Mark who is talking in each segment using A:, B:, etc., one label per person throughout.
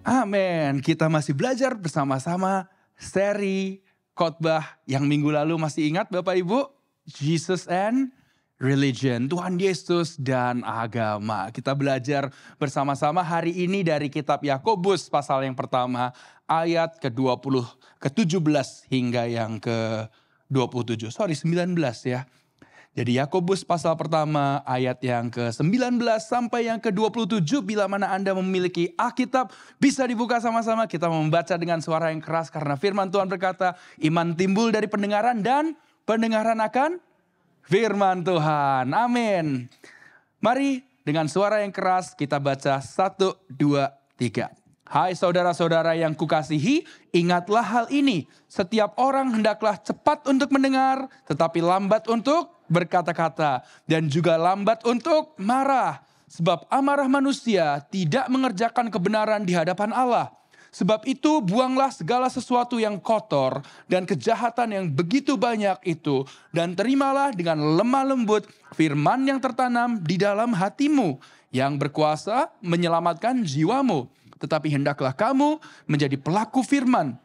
A: Amin. Kita masih belajar bersama-sama seri khotbah yang minggu lalu, masih ingat Bapak Ibu? Jesus and Religion, Tuhan Yesus dan agama. Kita belajar bersama-sama hari ini dari kitab Yakobus pasal yang pertama ayat ke-20, ke-17 hingga yang ke-27. 19 ya. Jadi Yakobus pasal pertama ayat yang ke-19 sampai yang ke-27. Bila mana Anda memiliki Alkitab, bisa dibuka sama-sama. Kita membaca dengan suara yang keras karena firman Tuhan berkata, iman timbul dari pendengaran dan pendengaran akan firman Tuhan. Amin. Mari dengan suara yang keras kita baca 1, 2, 3. Hai saudara-saudara yang kukasihi, ingatlah hal ini. Setiap orang hendaklah cepat untuk mendengar, tetapi lambat untuk berkata-kata. Dan juga lambat untuk marah. Sebab amarah manusia tidak mengerjakan kebenaran di hadapan Allah. Sebab itu buanglah segala sesuatu yang kotor dan kejahatan yang begitu banyak itu. Dan terimalah dengan lemah lembut firman yang tertanam di dalam hatimu. Yang berkuasa menyelamatkan jiwamu. Tetapi hendaklah kamu menjadi pelaku firman.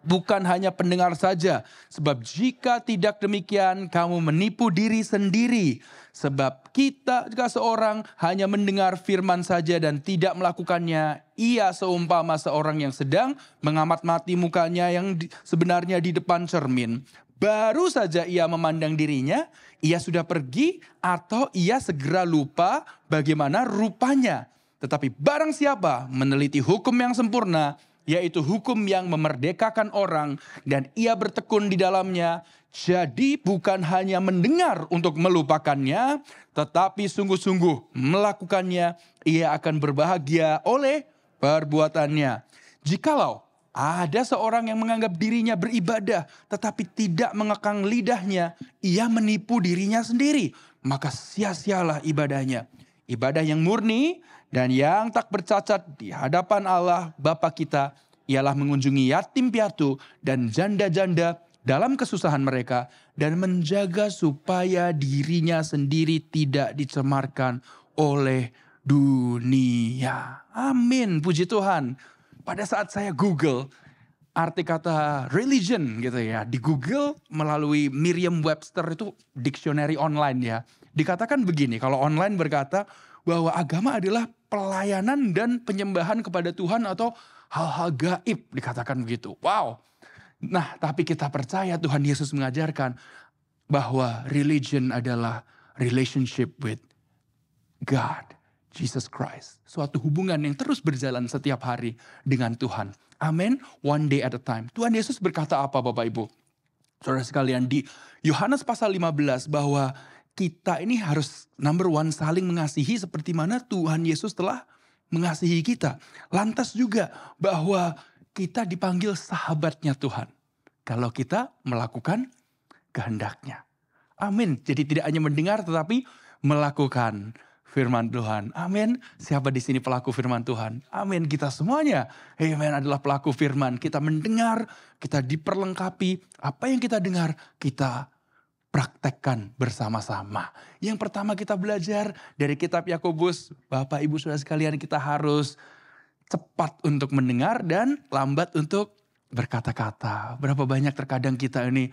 A: Bukan hanya pendengar saja. Sebab jika tidak demikian kamu menipu diri sendiri. Sebab jika seorang hanya mendengar firman saja dan tidak melakukannya, ia seumpama seorang yang sedang mengamati mukanya yang sebenarnya di depan cermin. Baru saja ia memandang dirinya, ia sudah pergi atau ia segera lupa bagaimana rupanya. Tetapi barang siapa meneliti hukum yang sempurna, yaitu hukum yang memerdekakan orang, dan ia bertekun di dalamnya, jadi bukan hanya mendengar untuk melupakannya, tetapi sungguh-sungguh melakukannya, ia akan berbahagia oleh perbuatannya. Jikalau ada seorang yang menganggap dirinya beribadah, tetapi tidak mengekang lidahnya, ia menipu dirinya sendiri, maka sia-sialah ibadahnya. Ibadah yang murni dan yang tak bercacat di hadapan Allah Bapa kita ialah mengunjungi yatim piatu dan janda-janda dalam kesusahan mereka dan menjaga supaya dirinya sendiri tidak dicemarkan oleh dunia. Amin, puji Tuhan. Pada saat saya Google arti kata religion gitu ya, di Google melalui Merriam-Webster itu dictionary online ya. Dikatakan begini, kalau online berkata bahwa agama adalah pelayanan dan penyembahan kepada Tuhan atau hal-hal gaib, dikatakan begitu. Wow. Nah, tapi kita percaya Tuhan Yesus mengajarkan bahwa religion adalah relationship with God, Jesus Christ. Suatu hubungan yang terus berjalan setiap hari dengan Tuhan. Amin. One day at a time. Tuhan Yesus berkata apa Bapak Ibu? Saudara sekalian, di Yohanes pasal 15 bahwa kita ini harus number one saling mengasihi seperti mana Tuhan Yesus telah mengasihi kita. Lantas juga bahwa kita dipanggil sahabatnya Tuhan. Kalau kita melakukan kehendaknya. Amin. Jadi tidak hanya mendengar tetapi melakukan firman Tuhan. Amin. Siapa di sini pelaku firman Tuhan? Amin. Kita semuanya. Amin adalah pelaku firman. Kita mendengar, kita diperlengkapi. Apa yang kita dengar, kita praktekkan bersama-sama. Yang pertama kita belajar dari kitab Yakobus. Bapak Ibu Saudara sekalian, kita harus cepat untuk mendengar dan lambat untuk berkata-kata. Berapa banyak terkadang kita ini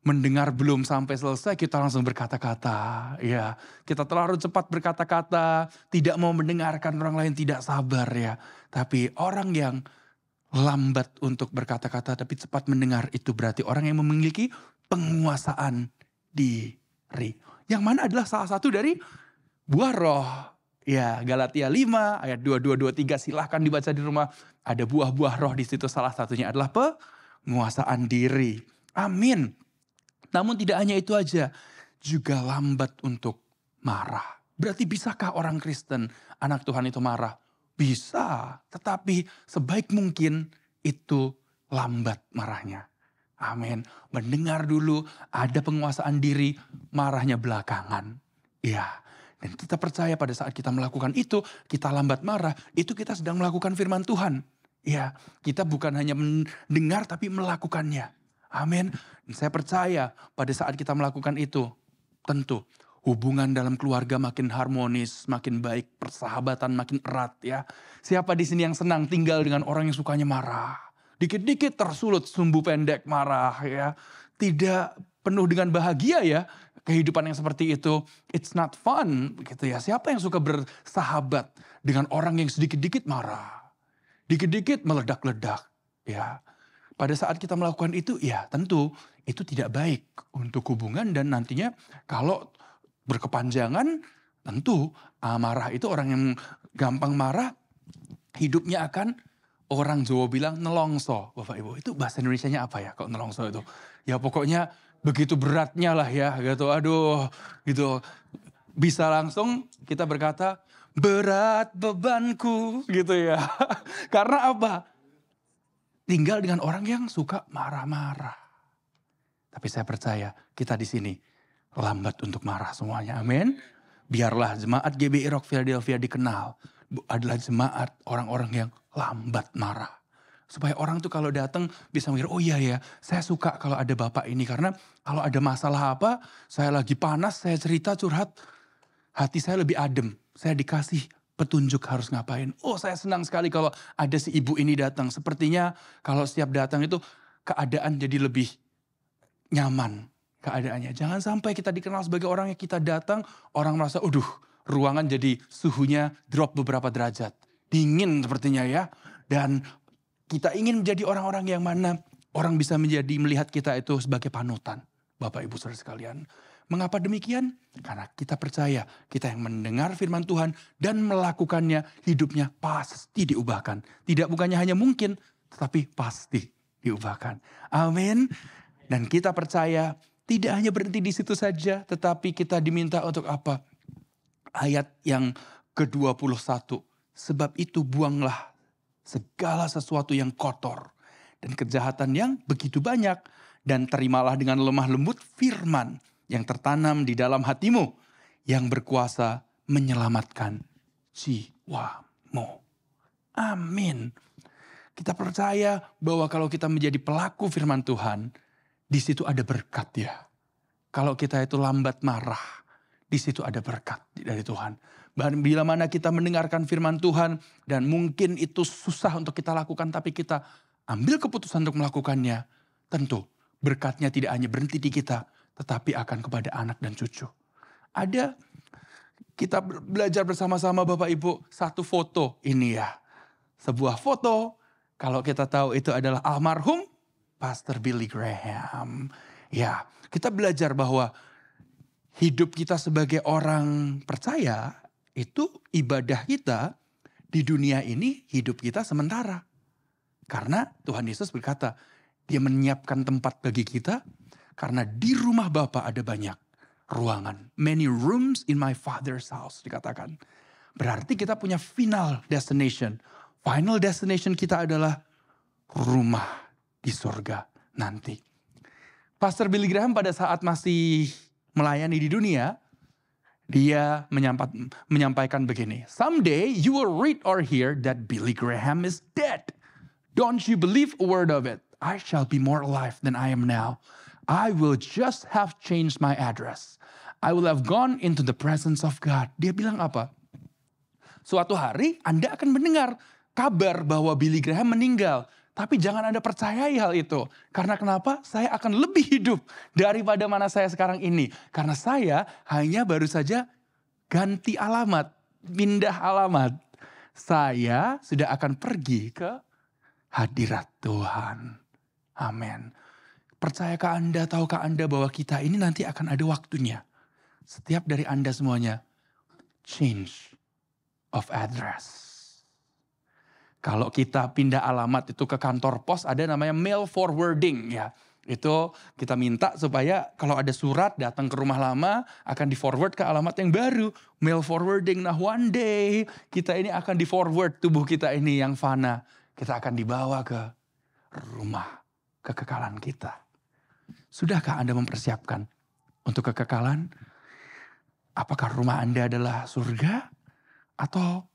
A: mendengar belum sampai selesai kita langsung berkata-kata. Ya, kita terlalu cepat berkata-kata, tidak mau mendengarkan orang lain, tidak sabar ya. Tapi orang yang lambat untuk berkata-kata tapi cepat mendengar itu berarti orang yang memiliki penguasaan diri. Yang mana adalah salah satu dari buah roh. Ya, Galatia 5 ayat 22-23 silahkan dibaca di rumah. Ada buah-buah roh di situ, salah satunya adalah penguasaan diri. Amin. Namun tidak hanya itu aja, juga lambat untuk marah. Berarti bisakah orang Kristen, anak Tuhan itu marah? Bisa, tetapi sebaik mungkin itu lambat marahnya. Amin. Mendengar dulu, ada penguasaan diri, marahnya belakangan. Ya, dan kita percaya pada saat kita melakukan itu, kita lambat marah, itu kita sedang melakukan firman Tuhan. Ya, kita bukan hanya mendengar tapi melakukannya. Amin. Dan saya percaya pada saat kita melakukan itu, tentu Hubungan dalam keluarga makin harmonis, makin baik, persahabatan makin erat ya. Siapa di sini yang senang tinggal dengan orang yang sukanya marah? Dikit-dikit tersulut sumbu pendek marah ya. Tidak penuh dengan bahagia ya. Kehidupan yang seperti itu, it's not fun gitu ya. Siapa yang suka bersahabat dengan orang yang sedikit-dikit marah? Dikit-dikit meledak-ledak ya. Pada saat kita melakukan itu ya tentu itu tidak baik untuk hubungan dan nantinya kalau berkepanjangan tentu marah itu orang yang gampang marah hidupnya akan orang Jawa bilang nelongso. Bapak Ibu itu bahasa Indonesianya apa ya kok nelongso itu? Ya pokoknya begitu beratnya lah ya gitu. Aduh gitu. Bisa langsung kita berkata berat bebanku gitu ya. Karena apa? Tinggal dengan orang yang suka marah-marah. Tapi saya percaya kita di sini lambat untuk marah semuanya. Amin. Biarlah jemaat GBI Rock Philadelphia dikenal adalah jemaat orang-orang yang lambat marah. Supaya orang tuh kalau datang bisa mikir, oh iya ya saya suka kalau ada bapak ini. Karena kalau ada masalah apa, saya lagi panas, saya cerita curhat, hati saya lebih adem. Saya dikasih petunjuk harus ngapain. Oh saya senang sekali kalau ada si ibu ini datang. Sepertinya kalau setiap datang itu keadaan jadi lebih nyaman keadaannya. Jangan sampai kita dikenal sebagai orang yang kita datang, orang merasa, ruangan jadi suhunya drop beberapa derajat. Dingin sepertinya ya. Dan kita ingin menjadi orang-orang yang mana orang bisa melihat kita itu sebagai panutan. Bapak Ibu Saudara sekalian. Mengapa demikian? Karena kita percaya kita yang mendengar firman Tuhan dan melakukannya hidupnya pasti diubahkan. Tidak bukannya hanya mungkin, tetapi pasti diubahkan. Amin. Dan kita percaya tidak hanya berhenti di situ saja, tetapi kita diminta untuk apa? Ayat yang ke-21. Sebab itu buanglah segala sesuatu yang kotor dan kejahatan yang begitu banyak. Dan terimalah dengan lemah lembut firman yang tertanam di dalam hatimu. Yang berkuasa menyelamatkan jiwamu. Amin. Kita percaya bahwa kalau kita menjadi pelaku firman Tuhan, di situ ada berkat ya. Kalau kita itu lambat marah, di situ ada berkat dari Tuhan. Bila mana kita mendengarkan firman Tuhan dan mungkin itu susah untuk kita lakukan, tapi kita ambil keputusan untuk melakukannya, tentu berkatnya tidak hanya berhenti di kita, tetapi akan kepada anak dan cucu. Ada kita belajar bersama-sama Bapak Ibu satu foto ini ya. Sebuah foto, kalau kita tahu itu adalah almarhum Pastor Billy Graham. Ya, kita belajar bahwa hidup kita sebagai orang percaya itu ibadah kita di dunia ini hidup kita sementara. Karena Tuhan Yesus berkata, Dia menyiapkan tempat bagi kita karena di rumah Bapa ada banyak ruangan. Many rooms in my Father's house dikatakan. Berarti kita punya final destination. Final destination kita adalah rumah di surga nanti. Pastor Billy Graham pada saat masih melayani di dunia, dia menyampaikan begini. Someday you will read or hear that Billy Graham is dead. Don't you believe a word of it? I shall be more alive than I am now. I will just have changed my address. I will have gone into the presence of God. Dia bilang apa? Suatu hari Anda akan mendengar kabar bahwa Billy Graham meninggal. Tapi jangan Anda percayai hal itu. Karena kenapa? Saya akan lebih hidup daripada mana saya sekarang ini. Karena saya hanya baru saja ganti alamat, pindah alamat. Saya sudah akan pergi ke hadirat Tuhan. Amin. Percayakah Anda, tahukah Anda bahwa kita ini nanti akan ada waktunya. Setiap dari Anda semuanya, change of address. Kalau kita pindah alamat itu ke kantor pos, ada namanya mail forwarding ya. Itu kita minta supaya kalau ada surat datang ke rumah lama, akan di forward ke alamat yang baru. Mail forwarding, nah one day kita ini akan di forward tubuh kita ini yang fana. Kita akan dibawa ke rumah kekekalan kita. Sudahkah Anda mempersiapkan untuk kekekalan? Apakah rumah Anda adalah surga atau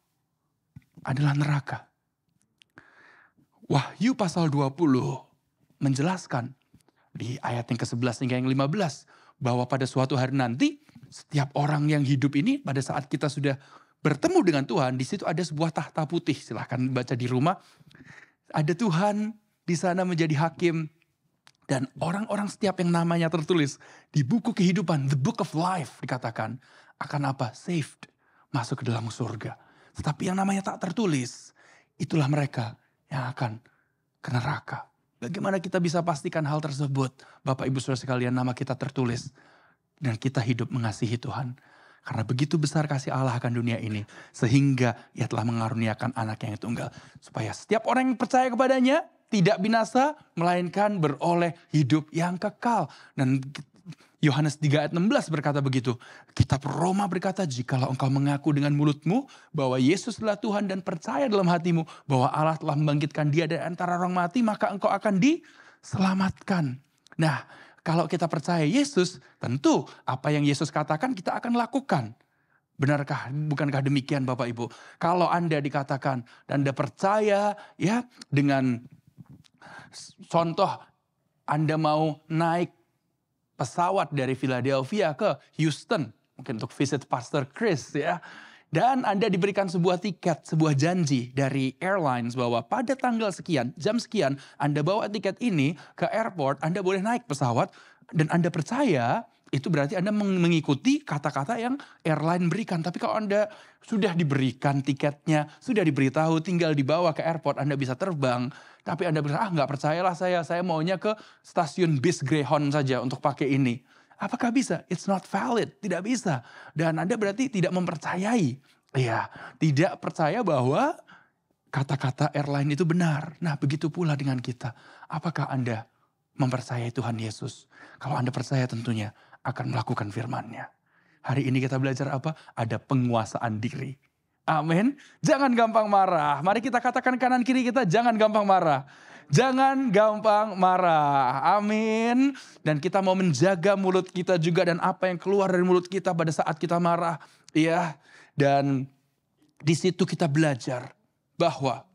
A: adalah neraka? Wahyu pasal 20 menjelaskan di ayat yang ke-11 hingga yang 15 bahwa pada suatu hari nanti setiap orang yang hidup ini pada saat kita sudah bertemu dengan Tuhan, di situ ada sebuah tahta putih. Silahkan baca di rumah. Ada Tuhan di sana menjadi hakim. Dan orang-orang setiap yang namanya tertulis di buku kehidupan, the book of life dikatakan, akan apa? Saved, masuk ke dalam surga. Tetapi yang namanya tak tertulis, itulah mereka yang akan ke neraka. Bagaimana kita bisa pastikan hal tersebut? Bapak Ibu Saudara sekalian, nama kita tertulis. Dan kita hidup mengasihi Tuhan. Karena begitu besar kasih Allah akan dunia ini. Sehingga ia telah mengaruniakan anak yang tunggal. Supaya setiap orang yang percaya kepadanya tidak binasa, melainkan beroleh hidup yang kekal. Dan Yohanes 3 ayat 16 berkata begitu. Kitab Roma berkata, jikalau engkau mengaku dengan mulutmu bahwa Yesus adalah Tuhan dan percaya dalam hatimu bahwa Allah telah membangkitkan dia dari antara orang mati, maka engkau akan diselamatkan. Nah, kalau kita percaya Yesus, tentu apa yang Yesus katakan kita akan lakukan. Benarkah, bukankah demikian Bapak Ibu? Kalau Anda dikatakan dan Anda percaya ya dengan contoh Anda mau naik pesawat dari Philadelphia ke Houston. Mungkin untuk visit Pastor Chris ya. Dan Anda diberikan sebuah tiket, sebuah janji dari airlines bahwa pada tanggal sekian, jam sekian, Anda bawa tiket ini ke airport, Anda boleh naik pesawat. Dan Anda percaya, itu berarti Anda mengikuti kata-kata yang airline berikan. Tapi kalau Anda sudah diberikan tiketnya, sudah diberitahu, tinggal dibawa ke airport, Anda bisa terbang. Tapi Anda bilang, nggak percayalah saya maunya ke stasiun bis Greyhound saja untuk pakai ini. Apakah bisa? It's not valid, tidak bisa. Dan Anda berarti tidak mempercayai. Ya, tidak percaya bahwa kata-kata airline itu benar. Nah, begitu pula dengan kita. Apakah Anda mempercayai Tuhan Yesus? Kalau Anda percaya tentunya akan melakukan firman-Nya. Hari ini kita belajar apa? Ada penguasaan diri. Amin. Jangan gampang marah. Mari kita katakan kanan kiri kita, jangan gampang marah. Jangan gampang marah. Amin. Dan kita mau menjaga mulut kita juga dan apa yang keluar dari mulut kita pada saat kita marah. Ya. Dan di situ kita belajar bahwa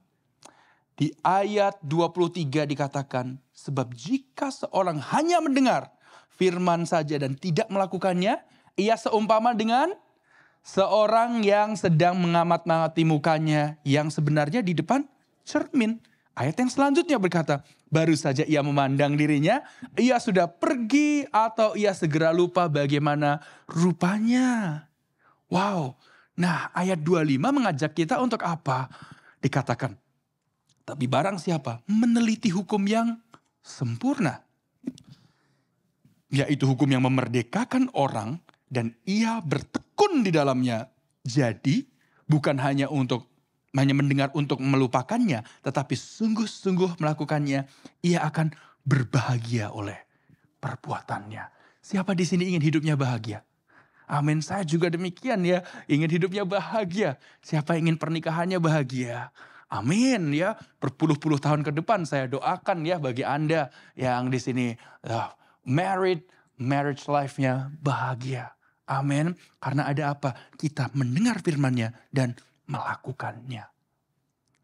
A: di ayat 23 dikatakan, sebab jika seorang hanya mendengar firman saja dan tidak melakukannya, ia seumpama dengan seorang yang sedang mengamat-ngamati mukanya yang sebenarnya di depan cermin. Ayat yang selanjutnya berkata, baru saja ia memandang dirinya, ia sudah pergi atau ia segera lupa bagaimana rupanya. Wow. Nah, ayat 25 mengajak kita untuk apa? Dikatakan, tapi barang siapa meneliti hukum yang sempurna, yaitu hukum yang memerdekakan orang dan ia bertekun di dalamnya. Jadi bukan hanya mendengar untuk melupakannya, tetapi sungguh-sungguh melakukannya, ia akan berbahagia oleh perbuatannya. Siapa di sini ingin hidupnya bahagia? Amin, saya juga demikian ya, ingin hidupnya bahagia. Siapa ingin pernikahannya bahagia? Amin ya, berpuluh-puluh tahun ke depan saya doakan ya bagi Anda yang di sini marriage life-nya bahagia. Amin, karena ada apa? Kita mendengar firman-Nya dan melakukannya.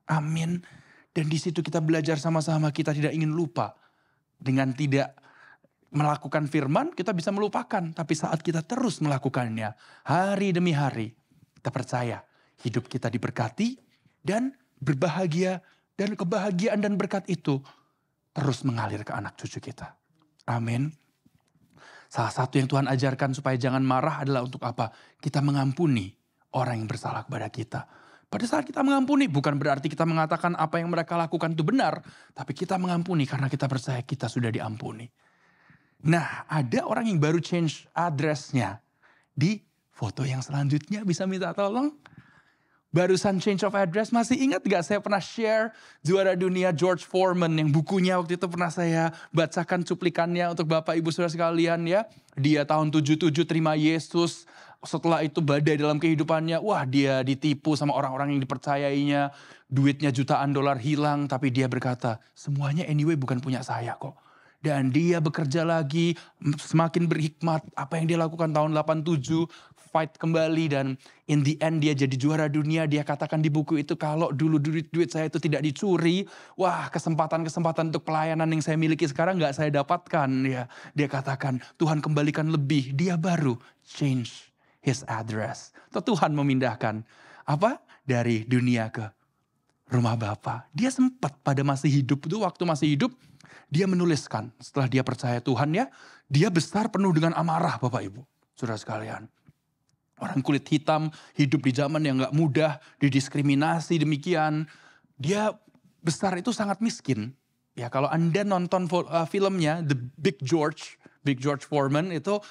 A: Amin. Dan di situ kita belajar sama-sama, kita tidak ingin lupa. Dengan tidak melakukan firman, kita bisa melupakan. Tapi saat kita terus melakukannya, hari demi hari, kita percaya hidup kita diberkati dan berbahagia. Dan kebahagiaan dan berkat itu terus mengalir ke anak cucu kita. Amin. Salah satu yang Tuhan ajarkan supaya jangan marah adalah untuk apa? Kita mengampuni orang yang bersalah kepada kita. Pada saat kita mengampuni bukan berarti kita mengatakan apa yang mereka lakukan itu benar. Tapi kita mengampuni karena kita percaya kita sudah diampuni. Nah, ada orang yang baru change address-nya. Di foto yang selanjutnya bisa minta tolong. Barusan change of address, masih ingat gak saya pernah share juara dunia George Foreman yang bukunya waktu itu pernah saya bacakan cuplikannya untuk Bapak Ibu Saudara sekalian ya. Dia tahun 77 terima Yesus, setelah itu badai dalam kehidupannya, wah dia ditipu sama orang-orang yang dipercayainya, duitnya jutaan dolar hilang, tapi dia berkata semuanya anyway bukan punya saya kok. Dan dia bekerja lagi, semakin berhikmat. Apa yang dia lakukan tahun 87, fight kembali. Dan in the end dia jadi juara dunia. Dia katakan di buku itu, kalau dulu duit saya itu tidak dicuri. Wah, kesempatan-kesempatan untuk pelayanan yang saya miliki sekarang gak saya dapatkan. Ya, dia katakan, Tuhan kembalikan lebih. Dia baru change his address. Atau Tuhan memindahkan apa? Dari dunia ke rumah Bapa. Dia sempat pada masih hidup itu, waktu masih hidup, dia menuliskan setelah dia percaya Tuhan ya, dia besar penuh dengan amarah Bapak Ibu. Saudara sekalian. Orang kulit hitam hidup di zaman yang gak mudah, didiskriminasi demikian. Dia besar itu sangat miskin. Ya kalau Anda nonton filmnya The Big George Foreman itu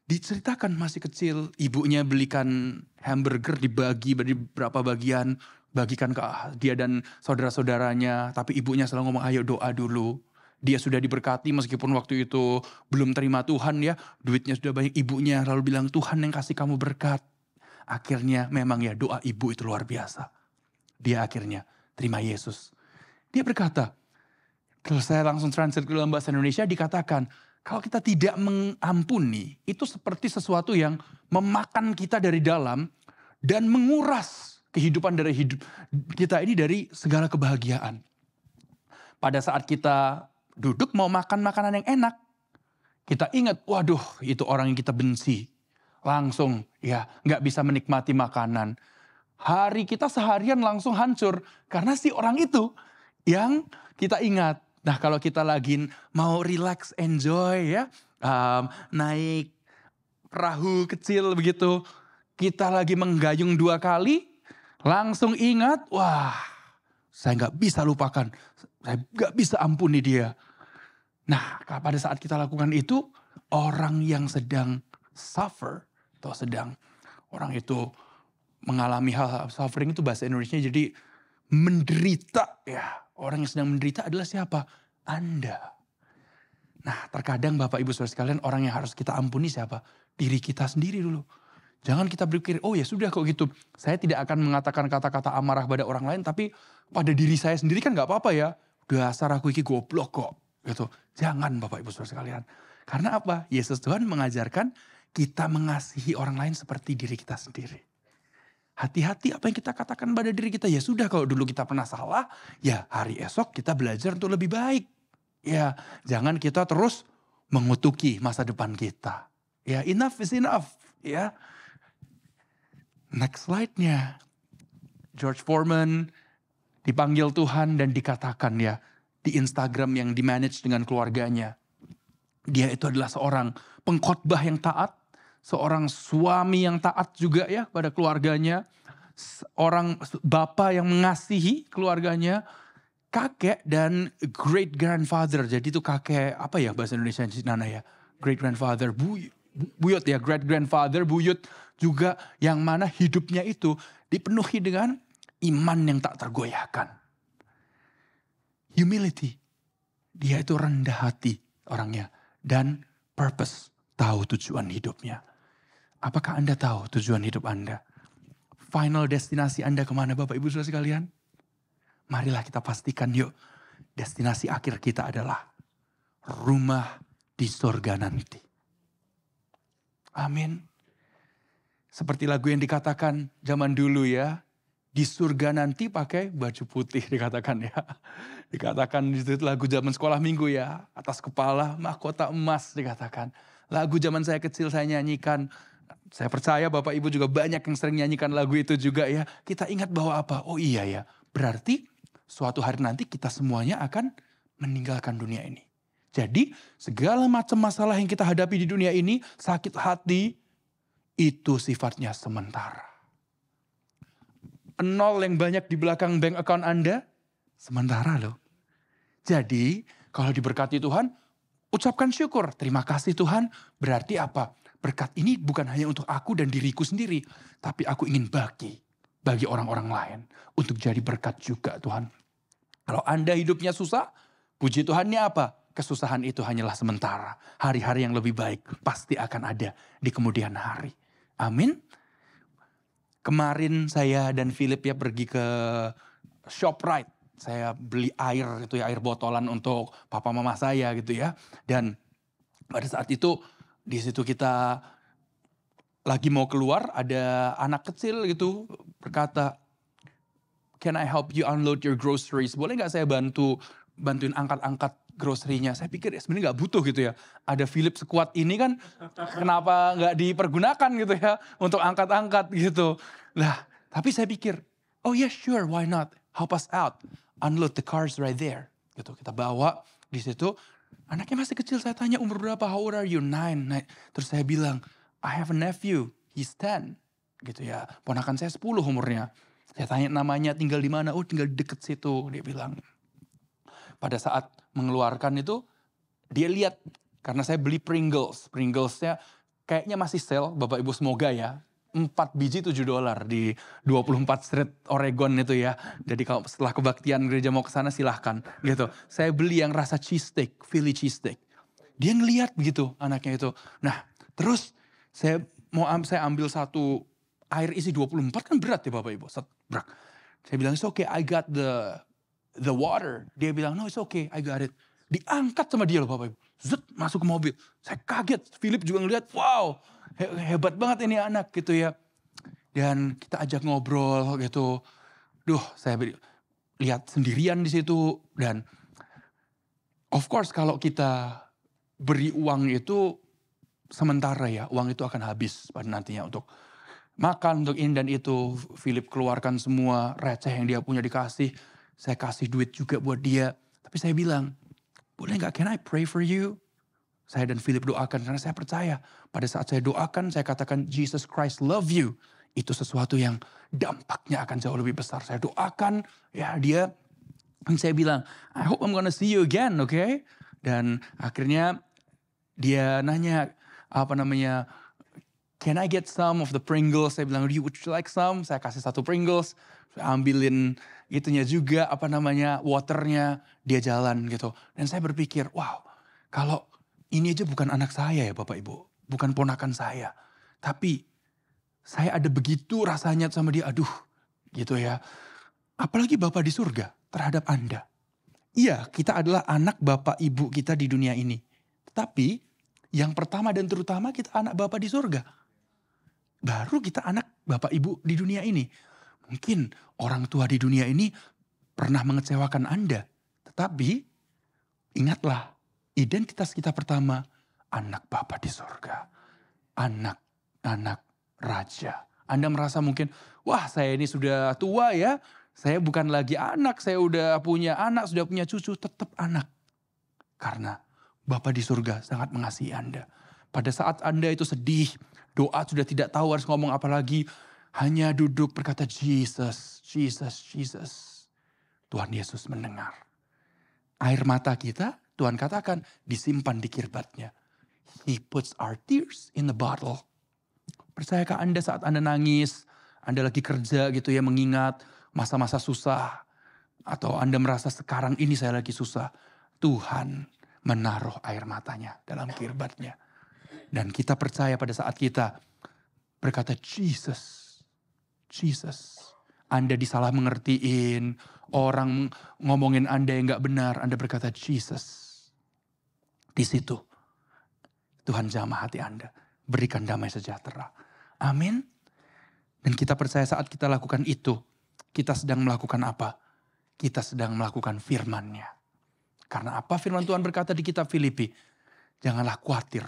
A: diceritakan masih kecil, ibunya belikan hamburger dibagi beberapa bagian, bagikan ke dia dan saudara-saudaranya. Tapi ibunya selalu ngomong, ayo doa dulu. Dia sudah diberkati meskipun waktu itu belum terima Tuhan ya. Duitnya sudah banyak, ibunya lalu bilang, Tuhan yang kasih kamu berkat. Akhirnya memang ya doa ibu itu luar biasa. Dia akhirnya terima Yesus. Dia berkata, kalau saya langsung translate ke dalam bahasa Indonesia dikatakan, kalau kita tidak mengampuni, itu seperti sesuatu yang memakan kita dari dalam dan menguras kehidupan dari hidup kita ini dari segala kebahagiaan. Pada saat kita duduk mau makan makanan yang enak, kita ingat, waduh itu orang yang kita benci. Langsung ya gak bisa menikmati makanan. Hari kita seharian langsung hancur karena si orang itu yang kita ingat. Nah kalau kita lagi mau relax, enjoy ya, naik perahu kecil begitu, kita lagi menggayung 2 kali, langsung ingat, wah saya gak bisa lupakan, saya gak bisa ampuni dia. Nah pada saat kita lakukan itu, orang yang sedang suffer, atau sedang orang itu mengalami hal suffering itu bahasa Indonesia jadi menderita ya. Orang yang sedang menderita adalah siapa? Anda. Nah terkadang Bapak Ibu Saudara sekalian, orang yang harus kita ampuni siapa? Diri kita sendiri dulu. Jangan kita berpikir, oh ya sudah kok gitu. Saya tidak akan mengatakan kata-kata amarah pada orang lain, tapi pada diri saya sendiri kan gak apa-apa ya. Dasar aku iki goblok kok. Gitu. Jangan Bapak Ibu Saudara sekalian. Karena apa? Yesus Tuhan mengajarkan kita mengasihi orang lain seperti diri kita sendiri. Hati-hati apa yang kita katakan pada diri kita. Ya sudah kalau dulu kita pernah salah, ya hari esok kita belajar untuk lebih baik. Ya jangan kita terus mengutuki masa depan kita. Ya enough is enough. Ya. Next slide-nya. George Foreman dipanggil Tuhan dan dikatakan ya di Instagram yang dimanage dengan keluarganya. Dia itu adalah seorang pengkhotbah yang taat. Seorang suami yang taat juga ya pada keluarganya. Seorang bapak yang mengasihi keluarganya. Kakek dan great grandfather. Jadi itu kakek apa ya bahasa Indonesia Nana ya. Great grandfather, buyut ya, great grandfather, buyut juga yang mana hidupnya itu dipenuhi dengan iman yang tak tergoyahkan. Humility. Dia itu rendah hati orangnya. Dan purpose, tahu tujuan hidupnya. Apakah Anda tahu tujuan hidup Anda? Final destinasi Anda kemana Bapak Ibu Saudara sekalian? Marilah kita pastikan yuk. Destinasi akhir kita adalah rumah di surga nanti. Amin. Seperti lagu yang dikatakan zaman dulu ya. Di surga nanti pakai baju putih dikatakan ya. Dikatakan itu lagu zaman sekolah minggu ya. Atas kepala mahkota emas dikatakan. Lagu zaman saya kecil saya nyanyikan. Saya percaya Bapak Ibu juga banyak yang sering nyanyikan lagu itu juga ya. Kita ingat bahwa apa? Oh iya ya. Berarti suatu hari nanti kita semuanya akan meninggalkan dunia ini. Jadi segala macam masalah yang kita hadapi di dunia ini. Sakit hati. Itu sifatnya sementara. Nol yang banyak di belakang bank account Anda. Sementara loh. Jadi kalau diberkati Tuhan. Ucapkan syukur. Terima kasih Tuhan. Berarti apa? Berkat ini bukan hanya untuk aku dan diriku sendiri. Tapi aku ingin bagi orang-orang lain. Untuk jadi berkat juga Tuhan. Kalau Anda hidupnya susah, puji Tuhannya apa? Kesusahan itu hanyalah sementara. Hari-hari yang lebih baik pasti akan ada di kemudian hari. Amin. Kemarin saya dan Philip ya pergi ke ShopRite. saya beli air gitu ya, air botolan untuk papa mama saya gitu ya. Dan pada saat itu di situ kita lagi mau keluar, ada anak kecil gitu berkata, "Can I help you unload your groceries?" Boleh nggak saya bantuin angkat-angkat grocery-nya? Saya pikir ya sebenarnya nggak butuh gitu ya. Ada Philip sekuat ini kan, kenapa nggak dipergunakan gitu ya untuk angkat-angkat gitu. Lah, tapi saya pikir, oh yeah sure, why not? Help us out. Unload the cars right there. Gitu, kita bawa di situ. Anaknya masih kecil, saya tanya umur berapa, how old are you? 9. Nah, terus saya bilang, I have a nephew, he's 10. Gitu ya, ponakan saya 10 umurnya. Saya tanya namanya, tinggal di mana? Oh tinggal deket situ, dia bilang. Pada saat mengeluarkan itu, dia lihat, karena saya beli Pringles. Pringlesnya kayaknya masih sale, Bapak Ibu semoga ya. 4 biji $7 di 24 Street Oregon itu ya. Jadi kalau setelah kebaktian gereja mau ke sana silahkan gitu. Saya beli yang rasa cheesesteak, Philly cheesesteak. Dia ngelihat begitu anaknya itu. Nah terus saya ambil satu air isi 24 kan berat ya Bapak Ibu. Berat. Saya bilang, it's okay, I got the water. Dia bilang, no it's okay, I got it. Diangkat sama dia loh Bapak Ibu. Zut, masuk ke mobil. Saya kaget. Philip juga ngeliat, wow hebat banget ini anak gitu ya. Dan kita ajak ngobrol gitu. Duh, saya lihat sendirian di situ. Dan of course kalau kita beri uang itu sementara ya. Uang itu akan habis pada nantinya untuk makan, untuk ini dan itu. Philip keluarkan semua receh yang dia punya dikasih. Saya kasih duit juga buat dia. Tapi saya bilang, boleh gak, can I pray for you? Saya dan Philip doakan karena saya percaya. Pada saat saya doakan, saya katakan Jesus Christ love you. Itu sesuatu yang dampaknya akan jauh lebih besar. Saya doakan ya dia. Dan saya bilang, I hope I'm gonna see you again, okay? Dan akhirnya dia nanya, can I get some of the Pringles? Saya bilang, would you like some? Saya kasih satu Pringles. Saya ambilin itunya juga, waternya. Dia jalan gitu. Dan saya berpikir, wow, kalau ini aja bukan anak saya ya Bapak Ibu. Bukan ponakan saya. Tapi saya ada begitu rasanya sama dia. Aduh gitu ya. Apalagi Bapak di surga terhadap Anda. Iya, kita adalah anak Bapak Ibu kita di dunia ini. Tetapi yang pertama dan terutama kita anak Bapak di surga. Baru kita anak Bapak Ibu di dunia ini. Mungkin orang tua di dunia ini pernah mengecewakan Anda. Tetapi ingatlah, identitas kita pertama, anak Bapa di surga. Anak raja. Anda merasa mungkin, wah saya ini sudah tua ya. Saya bukan lagi anak, saya udah punya anak, sudah punya cucu. Tetap anak. Karena Bapa di surga sangat mengasihi Anda. Pada saat Anda itu sedih, doa sudah tidak tahu harus ngomong apa lagi. Hanya duduk berkata, Jesus, Jesus, Jesus. Tuhan Yesus mendengar. Air mata kita, Tuhan katakan, disimpan di kirbatnya. He puts our tears in the bottle. Percayakah Anda saat Anda nangis, Anda lagi kerja gitu ya, mengingat masa-masa susah, atau Anda merasa sekarang ini saya lagi susah, Tuhan menaruh air matanya dalam kirbatnya. Dan kita percaya pada saat kita berkata, Jesus, Jesus. Anda disalah mengertiin, orang ngomongin Anda yang gak benar, Anda berkata Jesus. Di situ Tuhan jamah hati Anda, berikan damai sejahtera. Amin. Dan kita percaya saat kita lakukan itu, kita sedang melakukan apa? Kita sedang melakukan firman-Nya. Karena apa firman Tuhan berkata di kitab Filipi? Janganlah khawatir.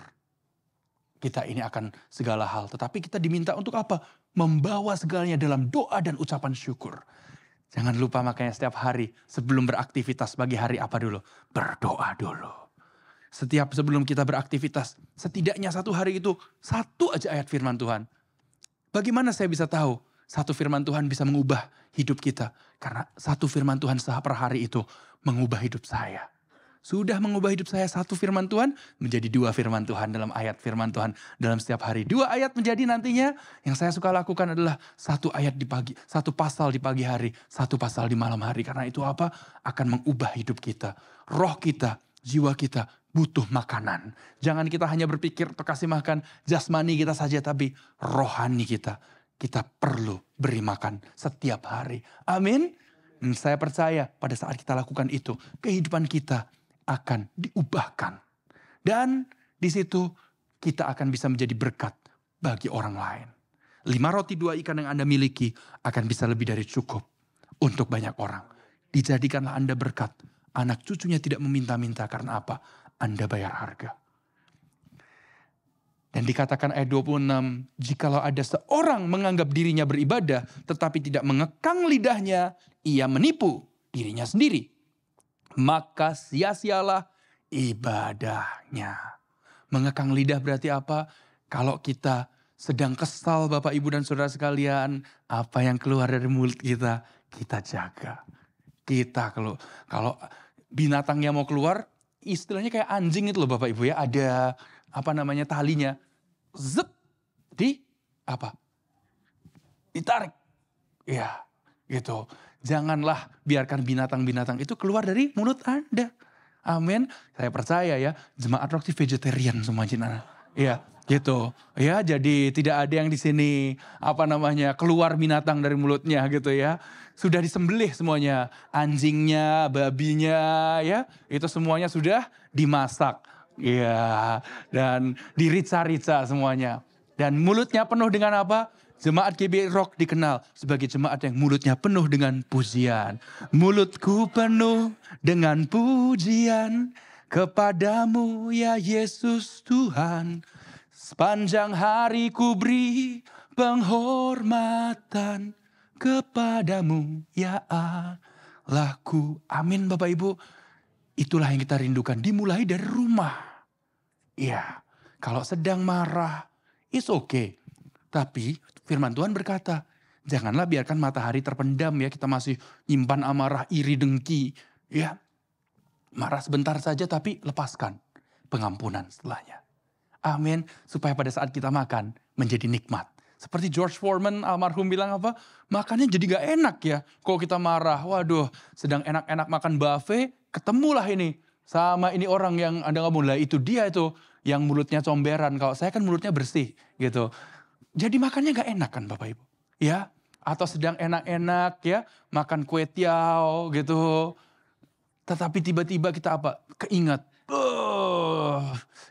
A: Kita ini akan segala hal. Tetapi kita diminta untuk apa? Membawa segalanya dalam doa dan ucapan syukur. Jangan lupa makanya setiap hari sebelum beraktivitas pagi hari apa dulu? Berdoa dulu. Setiap sebelum kita beraktivitas, setidaknya satu hari itu satu aja ayat firman Tuhan. Bagaimana saya bisa tahu satu firman Tuhan bisa mengubah hidup kita? Karena satu firman Tuhan per hari itu mengubah hidup saya. Sudah mengubah hidup saya satu firman Tuhan menjadi 2 firman Tuhan dalam ayat firman Tuhan dalam setiap hari. 2 ayat menjadi nantinya yang saya suka lakukan adalah 1 ayat di pagi, 1 pasal di pagi hari, 1 pasal di malam hari. Karena itu apa? Akan mengubah hidup kita. Roh kita, jiwa kita butuh makanan. Jangan kita hanya berpikir untuk kasih makan jasmani kita saja, tapi rohani kita perlu beri makan setiap hari. Amin. Dan saya percaya pada saat kita lakukan itu, kehidupan kita akan diubahkan. Dan di situ kita akan bisa menjadi berkat bagi orang lain. 5 roti 2 ikan yang Anda miliki akan bisa lebih dari cukup untuk banyak orang. Dijadikanlah Anda berkat. Anak cucunya tidak meminta-minta karena apa? Anda bayar harga. Dan dikatakan ayat 26, jikalau ada seorang menganggap dirinya beribadah tetapi tidak mengekang lidahnya, ia menipu dirinya sendiri. Maka sia-sialah ibadahnya. Mengekang lidah berarti apa? Kalau kita sedang kesal Bapak Ibu dan Saudara sekalian, apa yang keluar dari mulut kita, kita jaga. Kita kalau binatangnya mau keluar, istilahnya kayak anjing itu loh Bapak Ibu ya, ada talinya. Zep, ditarik. Ya, gitu. Janganlah biarkan binatang-binatang itu keluar dari mulut Anda. Amin. Saya percaya ya, jemaat Rock vegetarian semuanya. Ya, gitu. Ya, jadi tidak ada yang di sini keluar binatang dari mulutnya gitu ya. Sudah disembelih semuanya. Anjingnya, babinya ya, itu semuanya sudah dimasak. Ya, dan dirica-rica semuanya. Dan mulutnya penuh dengan apa? Jemaat GBI Rock dikenal sebagai jemaat yang mulutnya penuh dengan pujian. Mulutku penuh dengan pujian kepadamu ya Yesus Tuhan. Sepanjang hari ku beri penghormatan kepadamu ya Allahku. Amin Bapak Ibu. Itulah yang kita rindukan, dimulai dari rumah. Iya, kalau sedang marah, it's okay. Tapi firman Tuhan berkata, janganlah biarkan matahari terpendam ya, kita masih nyimpan amarah, iri, dengki. Ya, marah sebentar saja tapi lepaskan pengampunan setelahnya. Amin, supaya pada saat kita makan menjadi nikmat. Seperti George Foreman almarhum bilang apa? Makannya jadi gak enak ya. Kalau kita marah, waduh sedang enak-enak makan buffet, ketemulah ini. Sama ini orang yang Anda ngomong, lah itu dia itu yang mulutnya comberan. Kalau saya kan mulutnya bersih gitu. Jadi makannya gak enak kan Bapak Ibu. Ya, atau sedang enak-enak ya, makan kue tiaw gitu. Tetapi tiba-tiba kita keingat.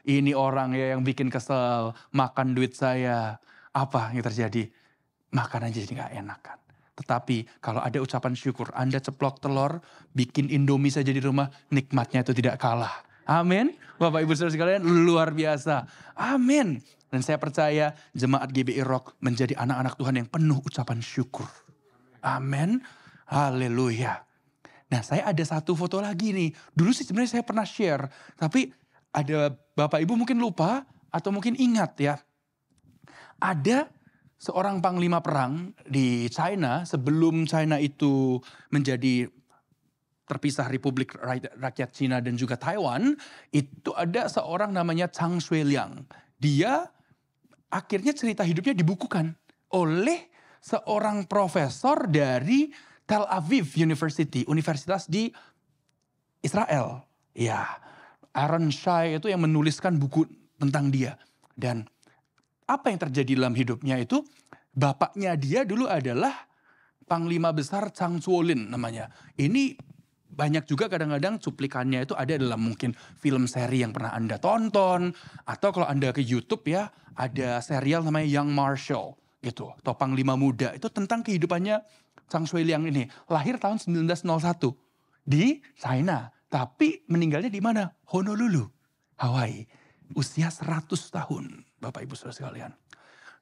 A: Ini orang ya yang bikin kesel, makan duit saya. Apa yang terjadi? Makan aja jadi gak enak kan. Tetapi kalau ada ucapan syukur, Anda ceplok telur, bikin Indomie saja di rumah, nikmatnya itu tidak kalah. Amin. Bapak Ibu Saudara sekalian, luar biasa. Amin. Dan saya percaya jemaat GBI Rock menjadi anak-anak Tuhan yang penuh ucapan syukur. Amin. Haleluya. Nah, saya ada satu foto lagi nih. Dulu sih sebenarnya saya pernah share. Tapi ada Bapak Ibu mungkin lupa atau mungkin ingat ya. Ada seorang panglima perang di China sebelum China itu menjadi terpisah Republik Rakyat Cina dan juga Taiwan. Itu ada seorang namanya Zhang Xueliang. Dia akhirnya cerita hidupnya dibukukan oleh seorang profesor dari Tel Aviv University, universitas di Israel. Ya, Aaron Shai itu yang menuliskan buku tentang dia. Dan apa yang terjadi dalam hidupnya itu, bapaknya dia dulu adalah Panglima Besar Zhang Zuolin namanya. Ini banyak juga kadang-kadang cuplikannya itu ada dalam mungkin film seri yang pernah Anda tonton. Atau kalau Anda ke YouTube ya, ada serial namanya Young Marshal gitu. Atau Panglima Muda, itu tentang kehidupannya Zhang Xueliang ini. Lahir tahun 1901 di China. Tapi meninggalnya di mana? Honolulu, Hawaii. Usia 100 tahun. Bapak Ibu Saudara sekalian.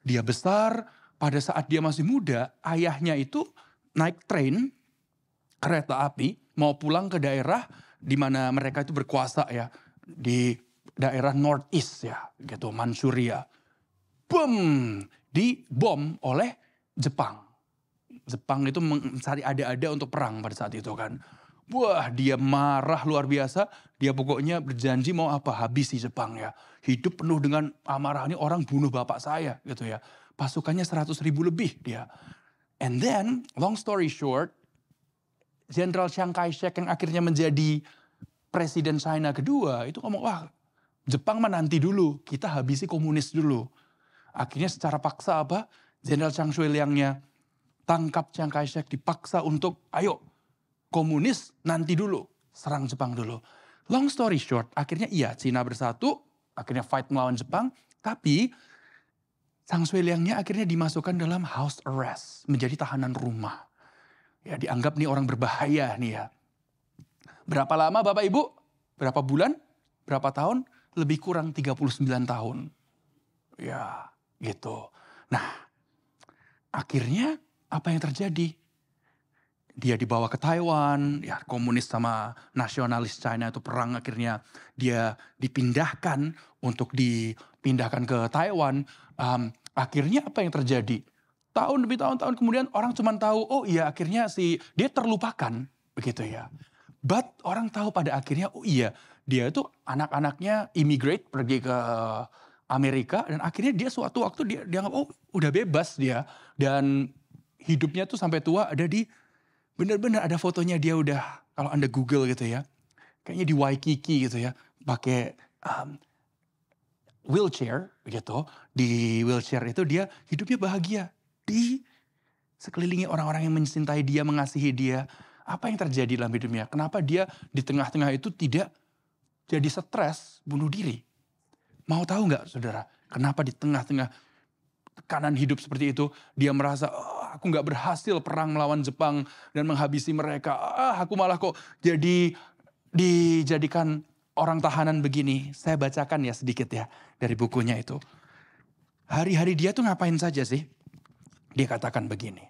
A: Dia besar, pada saat dia masih muda, ayahnya itu naik train, kereta api, mau pulang ke daerah di mana mereka itu berkuasa ya. Di daerah Northeast ya, gitu, Manchuria. Dibom oleh Jepang. Jepang itu mencari ada-ada untuk perang pada saat itu kan. Wah, dia marah luar biasa. Dia pokoknya berjanji mau habisi Jepang ya. Hidup penuh dengan amarah, ini orang bunuh bapak saya gitu ya. Pasukannya 100.000 lebih dia. And then, long story short, Jenderal Chiang Kai-shek yang akhirnya menjadi presiden China kedua, itu ngomong, wah Jepang mah nanti dulu, kita habisi komunis dulu. Akhirnya secara paksa Jenderal Zhang Xueliangnya tangkap Chiang Kai-shek, dipaksa untuk ayo komunis nanti dulu, serang Jepang dulu. Long story short, akhirnya iya Cina bersatu, akhirnya fight melawan Jepang, tapi Sang Sui Liangnya akhirnya dimasukkan dalam house arrest, menjadi tahanan rumah. Ya dianggap nih orang berbahaya nih ya. Berapa lama Bapak Ibu? Berapa bulan? Berapa tahun? Lebih kurang 39 tahun. Ya gitu. Nah akhirnya apa yang terjadi? Dia dibawa ke Taiwan, ya komunis sama nasionalis China itu perang, akhirnya dia dipindahkan untuk dipindahkan ke Taiwan. Akhirnya apa yang terjadi? Tahun demi tahun kemudian orang cuma tahu, oh iya akhirnya dia terlupakan, begitu ya. But orang tahu pada akhirnya, oh iya dia itu anak-anaknya immigrate pergi ke Amerika dan akhirnya dia suatu waktu dia dianggap oh udah bebas dia dan hidupnya tuh sampai tua ada di benar-benar ada fotonya dia udah kalau Anda Google gitu ya. Kayaknya di Waikiki gitu ya, pakai wheelchair gitu. Di wheelchair itu dia hidupnya bahagia di sekelilingi orang-orang yang mencintai dia, mengasihi dia. Apa yang terjadi dalam hidupnya? Kenapa dia di tengah-tengah itu tidak jadi stres, bunuh diri? Mau tahu nggak saudara? Kenapa di tengah-tengah tekanan hidup seperti itu, dia merasa, oh, aku nggak berhasil perang melawan Jepang dan menghabisi mereka. Aku malah kok dijadikan orang tahanan begini. Saya bacakan ya sedikit ya dari bukunya itu. Hari-hari dia tuh ngapain saja sih? Dia katakan begini.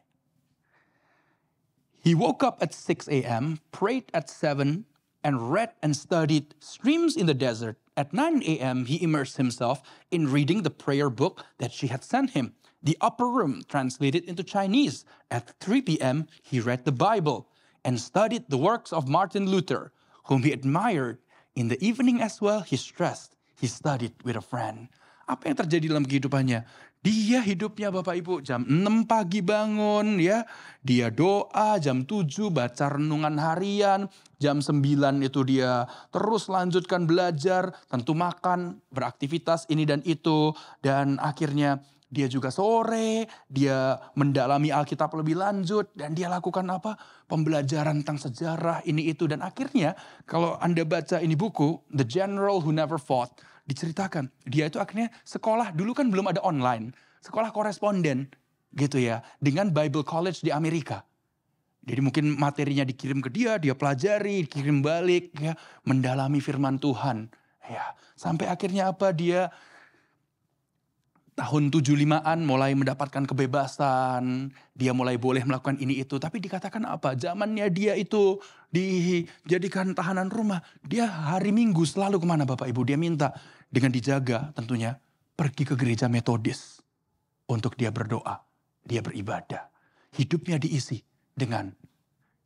A: He woke up at 6 a.m., prayed at 7, and read and studied Streams in the Desert. At 9 a.m., he immersed himself in reading the prayer book that she had sent him, The Upper Room, translated into Chinese. At 3 p.m., he read the Bible and studied the works of Martin Luther, whom he admired. In the evening as well, he stressed. He studied with a friend. Apa yang terjadi dalam kehidupannya? Dia hidupnya Bapak Ibu jam 6 pagi bangun ya. Dia doa jam 7 baca renungan harian. Jam 9 itu dia terus lanjutkan belajar. Tentu makan, beraktivitas ini dan itu. Dan akhirnya dia juga sore. Dia mendalami Alkitab lebih lanjut. Dan dia lakukan apa? Pembelajaran tentang sejarah ini itu. Dan akhirnya kalau Anda baca ini buku, The General Who Never Fought. Diceritakan, dia itu akhirnya sekolah, dulu kan belum ada online. Sekolah koresponden gitu ya. Dengan Bible College di Amerika. Jadi mungkin materinya dikirim ke dia pelajari, dikirim balik ya. Mendalami firman Tuhan. Ya, sampai akhirnya apa dia tahun 75-an mulai mendapatkan kebebasan. Dia mulai boleh melakukan ini itu. Tapi dikatakan apa? Zamannya dia itu dijadikan tahanan rumah. Dia hari Minggu selalu kemana Bapak Ibu? Dia minta dengan dijaga tentunya. Pergi ke gereja Metodis. Untuk dia berdoa. Dia beribadah. Hidupnya diisi dengan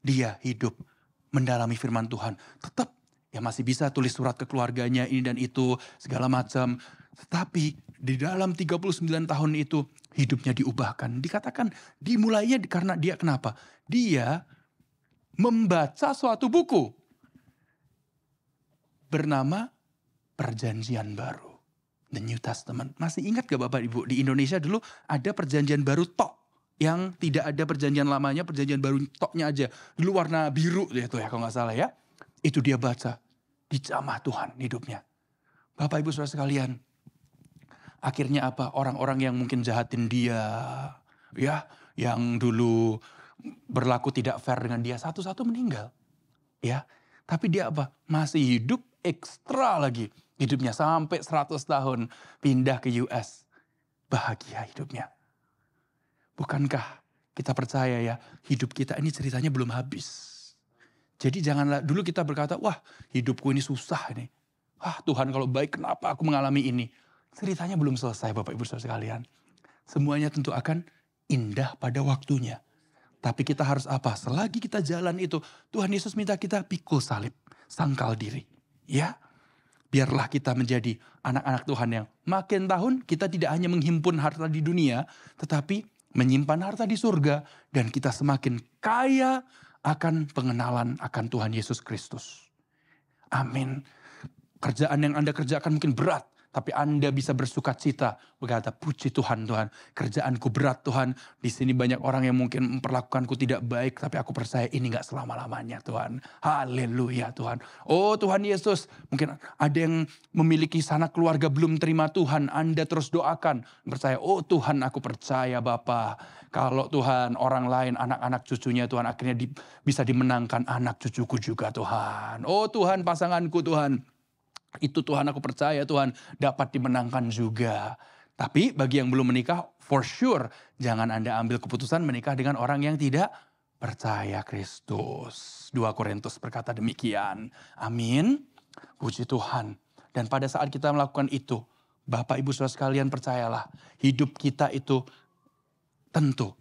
A: dia hidup mendalami firman Tuhan. Tetap ya masih bisa tulis surat ke keluarganya ini dan itu. Segala macam. Tetapi di dalam 39 tahun itu hidupnya diubahkan. Dikatakan dimulainya karena dia kenapa? Dia membaca suatu buku. Bernama Perjanjian Baru. The New Testament. Masih ingat gak Bapak Ibu? Di Indonesia dulu ada Perjanjian Baru tok. Yang tidak ada perjanjian lamanya, perjanjian baru toknya aja. Dulu warna biru itu ya kalau gak salah ya. Itu dia baca. Dijamah Tuhan hidupnya. Bapak Ibu saudara sekalian. Akhirnya apa? Orang-orang yang mungkin jahatin dia. Ya, yang dulu berlaku tidak fair dengan dia. Satu-satu meninggal. Ya, tapi dia apa? Masih hidup ekstra lagi. Hidupnya sampai 100 tahun. Pindah ke US. Bahagia hidupnya. Bukankah kita percaya ya, hidup kita ini ceritanya belum habis. Jadi janganlah dulu kita berkata, wah hidupku ini susah ini. Wah Tuhan kalau baik kenapa aku mengalami ini. Ceritanya belum selesai Bapak Ibu Saudara sekalian. Semuanya tentu akan indah pada waktunya. Tapi kita harus apa? Selagi kita jalan itu, Tuhan Yesus minta kita pikul salib, sangkal diri. Ya, biarlah kita menjadi anak-anak Tuhan yang makin tahun kita tidak hanya menghimpun harta di dunia, tetapi menyimpan harta di surga. Dan kita semakin kaya akan pengenalan akan Tuhan Yesus Kristus. Amin. Kerjaan yang Anda kerjakan mungkin berat. Tapi Anda bisa bersuka cita, berkata, puji Tuhan, Tuhan. Kerjaanku berat, Tuhan. Di sini banyak orang yang mungkin memperlakukanku tidak baik, tapi aku percaya ini gak selama-lamanya, Tuhan. Haleluya, Tuhan. Oh Tuhan Yesus, mungkin ada yang memiliki sanak keluarga belum terima Tuhan. Anda terus doakan, percaya, oh Tuhan, aku percaya Bapa. Kalau Tuhan, orang lain, anak-anak cucunya Tuhan, akhirnya bisa dimenangkan anak cucuku juga, Tuhan. Oh Tuhan, pasanganku, Tuhan. Itu Tuhan, aku percaya Tuhan dapat dimenangkan juga. Tapi bagi yang belum menikah, for sure jangan Anda ambil keputusan menikah dengan orang yang tidak percaya Kristus. 2 Korintus berkata demikian. Amin. Puji Tuhan. Dan pada saat kita melakukan itu, Bapak Ibu Saudara sekalian percayalah, hidup kita itu tentu.